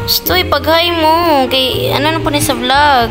Stoy, pag-hi mo. Kay, ano na po ni sa vlog?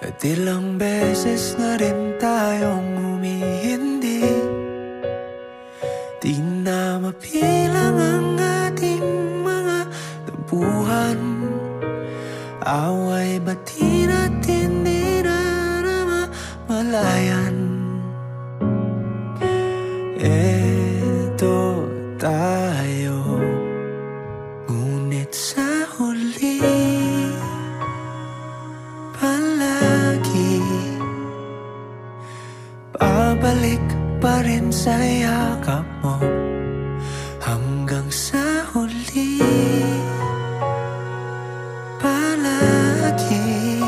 At ilang beses na rin tayong humihindi. Di na mapilang ang ating mga tampuhan. Away ba't di natin di na malayan? Eto tayo, ngunit sa huli babalik pa rin sa yakap mo hanggang sa huli. Palagi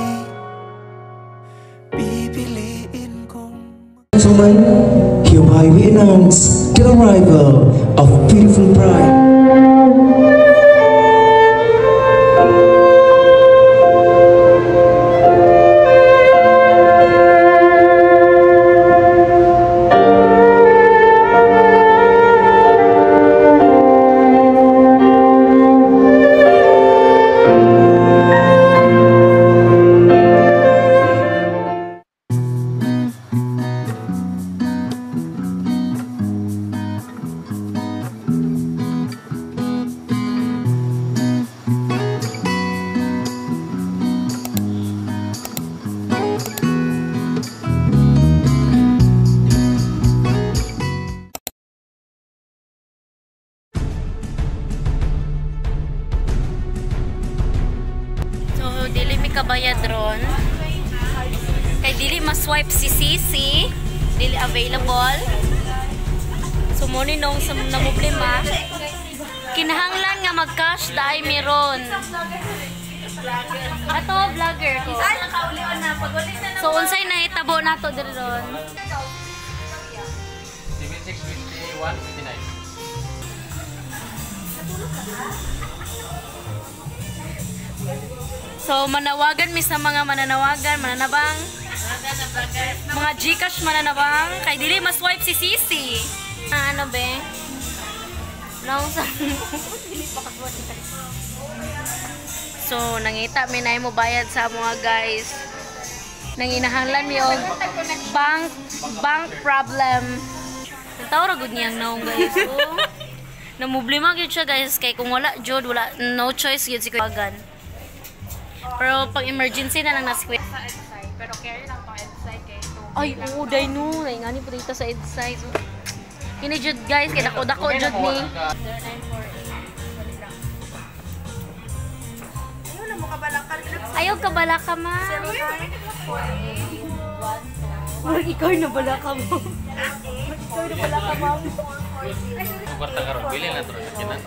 pipiliin kong hereby we announce the arrival of beautiful bride. Dili mi kabayad ron. Kay dili ma-swipe si Sisi. Dili available. So mo ni nung sa problema. Kinahanglan nga mag-cash dai meron. Ato vlogger ko. So unsay nahitabo nato diri ron? 7651 So, manawagan mi sa mga mananawagan, mananabang, mga Gcash mananabang, kay dili ma-swipe si Sisi. Ano be? So, nangita mi na mo bayad sa mga guys. Nanginahanglan mi og bank problem. Nataw ra gud niyang naong guys. So, namublima gyud siya guys kay kung wala jud wala no choice gyud si Kuyagan. Pero pag emergency na lang nasa Kuya. Pero carry lang pang inside kay ito. Ay, oo, day no. Ay, nga ni po dito sa inside. So, kini jud guys, kaya dako-dako jud ni. 0948. Ayaw ka bala ka, ma. Marag ikaw na bala ka, mo. Ikaw na bala ka, ma'am. Kwarta karon bili na to kinan.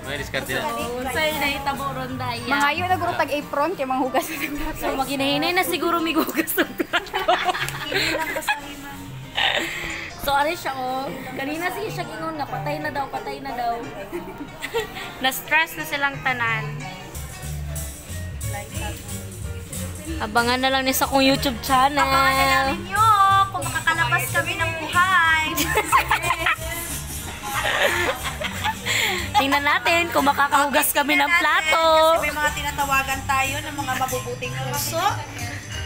May diskarte na. Unsay nahitabo ron daya. Mangayo na guro tag apron kay manghugas ng plato. So maginahinay na siguro migugas ng plato. So ano siya oh. Kanina sige siya gingon nga patay na daw. Na-stress na silang tanan. Abangan na lang ni sa kong YouTube channel. Abangan na lang ninyo kung makakalabas kami ng buhay. Tingnan natin kung makakahugas kami ng plato. Kasi may mga tinatawagan tayo ng mga mabubuting puso.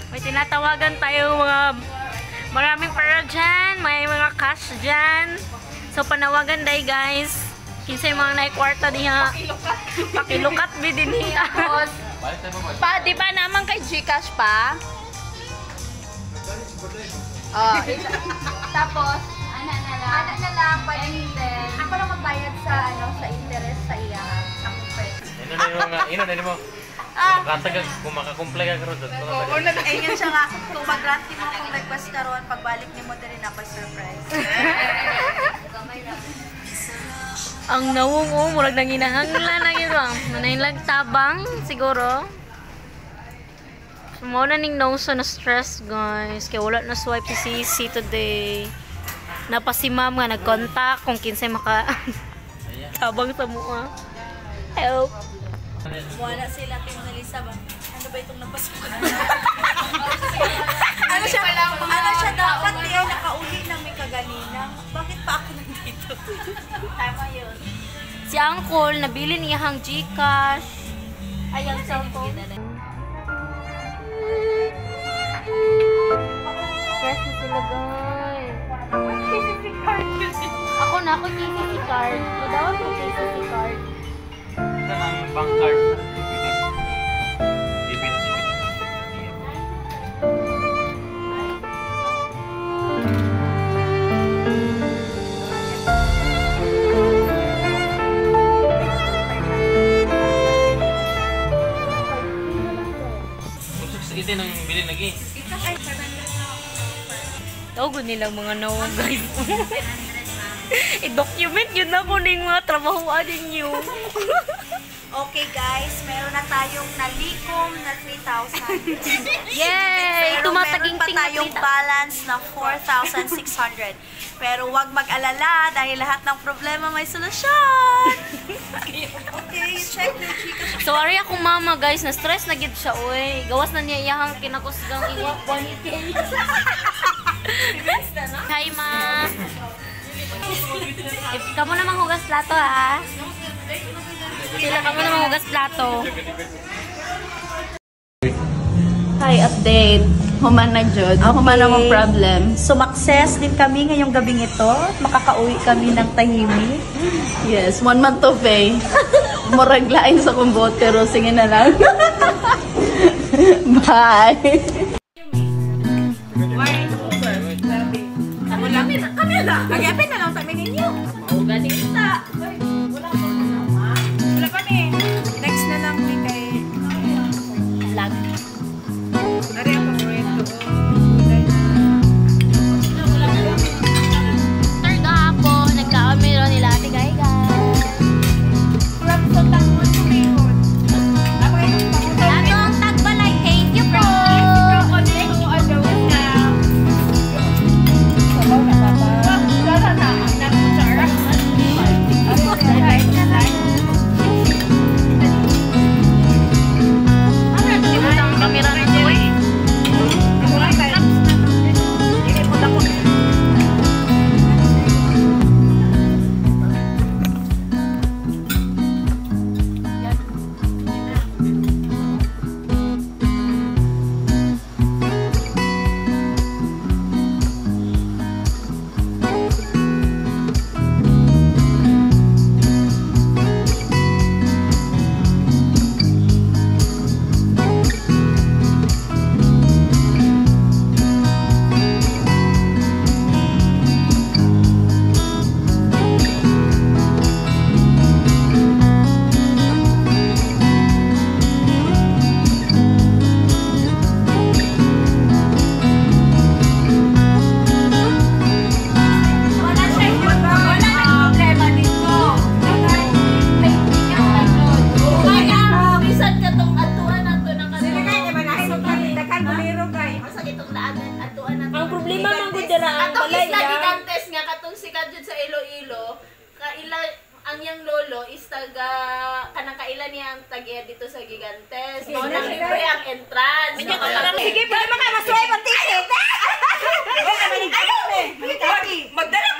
May tinatawagan tayo mga maraming pera dyan. May mga cash dyan. So panawagan day guys. Kinsay mga naikwarta diha. Pakilukat bi din niya. Pa, di ba naman kay Gcash pa? Oh, tapos, ana na lang, pwede din. Ako lang magbayad sa, sa interest sa iya. Ako pwede. Ino na mo. Katagag, kung makakumplay ka karon doon. Oo, ayun siya nga. Kung mag-grant mo akong request karon, pagbalik ni mo din ako surprise. Ang nawong murag nang inahanglan na ito. Manailag tabang siguro. Mo na ning nauso na stress guys. Kaya wala na swipe si Sisi today. Napa si ma'am nga nag-contact kung kinsay maka tabang sa mua. Help. Wala sila kay Mona Lisa ba? Ano ba itong napasukan? Ano siya dapat niya nakauli ng may kaganina? Bakit pa ako nandito? Tama yun. Si Uncle nabili niya hang GCash. Ay ang cellphone. Stress na sila guys. Ako na ako KCC card. Madawat ko KCC card. Ito na yung bank card. Debit. Ito nang bilhin lagi. Tawag nilang mga nawang guys. I-document yun na ko ning mga trabahoan ninyo. Okay guys, meron na tayong nalikom na 3,000. Yay! Pero Tumataging meron pa tayong balance na 4,600. Pero wag mag-alala dahil lahat ng problema may solusyon. Okay, check na chika. Sorry akong mama guys, na-stress na gid siya oy. Gawas na niya iyahang kinakusgang iwak ponytail. Hi ma. Kamu na manghugas plato ha. Sila kamu na manghugas plato. Hi, update. Human na jud. Human na mong problem. Sumakses din kami ngayong gabing ito. Makakauwi kami ng tahimik. Yes, 1 month to pay. Murag lain sa kumbot, pero sige na lang. Bye. Kami na. Mag-epin na lang sa amin ninyo. Maugas kita. Wala kami. Next na lang ni kay Vlog. Ari ang paborito. Third po, nagkaamiro nila ate guys. Atong tagbalay, thank you po. Kamera na ito eh. Ang problema man gud dira ang balay Atong isla gigantes nga katong sikat jud sa Iloilo, kaila ang yang lolo is taga kanang kaila niya ang tag-iya dito sa Gigantes. Mao na libre ang entrance. Sige, pwede makamasway pang ticket. Magdala